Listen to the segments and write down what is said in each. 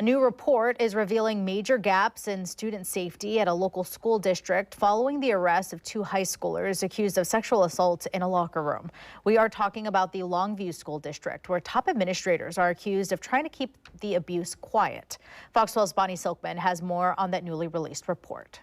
A new report is revealing major gaps in student safety at a local school district following the arrest of two high schoolers accused of sexual assault in a locker room. We are talking about the Longview School District, where top administrators are accused of trying to keep the abuse quiet. Fox 12's Bonnie Silkman has more on that newly released report.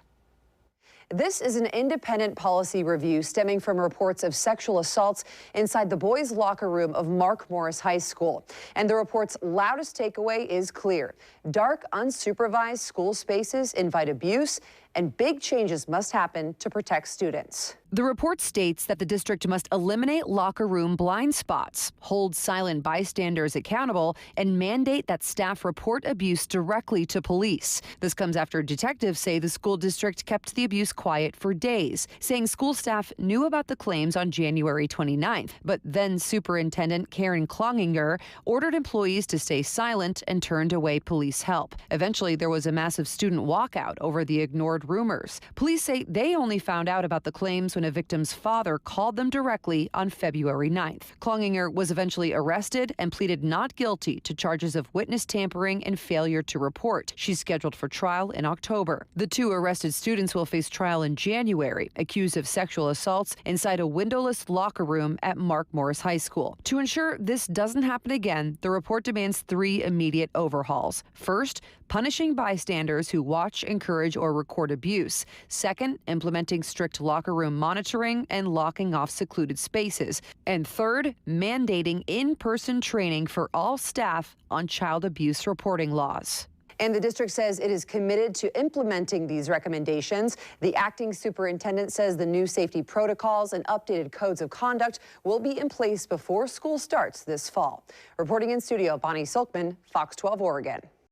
This is an independent policy review stemming from reports of sexual assaults inside the boys' locker room of Mark Morris High School. And the report's loudest takeaway is clear. Dark, unsupervised school spaces invite abuse, and big changes must happen to protect students. The report states that the district must eliminate locker room blind spots, hold silent bystanders accountable, and mandate that staff report abuse directly to police. This comes after detectives say the school district kept the abuse quiet for days, saying school staff knew about the claims on January 29th. But then Superintendent Karen Klonginger ordered employees to stay silent and turned away police help. Eventually, there was a massive student walkout over the ignored rumors. Police say they only found out about the claims when a victim's father called them directly on February 9th. Klonginger was eventually arrested and pleaded not guilty to charges of witness tampering and failure to report. She's scheduled for trial in October. The two arrested students will face trial in January, accused of sexual assaults inside a windowless locker room at Mark Morris High School. To ensure this doesn't happen again, the report demands 3 immediate overhauls. First, punishing bystanders who watch, encourage, or record abuse. Second, implementing strict locker room monitoring and locking off secluded spaces. And third, mandating in-person training for all staff on child abuse reporting laws. And the district says it is committed to implementing these recommendations. The acting superintendent says the new safety protocols and updated codes of conduct will be in place before school starts this fall. Reporting in studio, Bonnie Silkman, Fox 12 Oregon.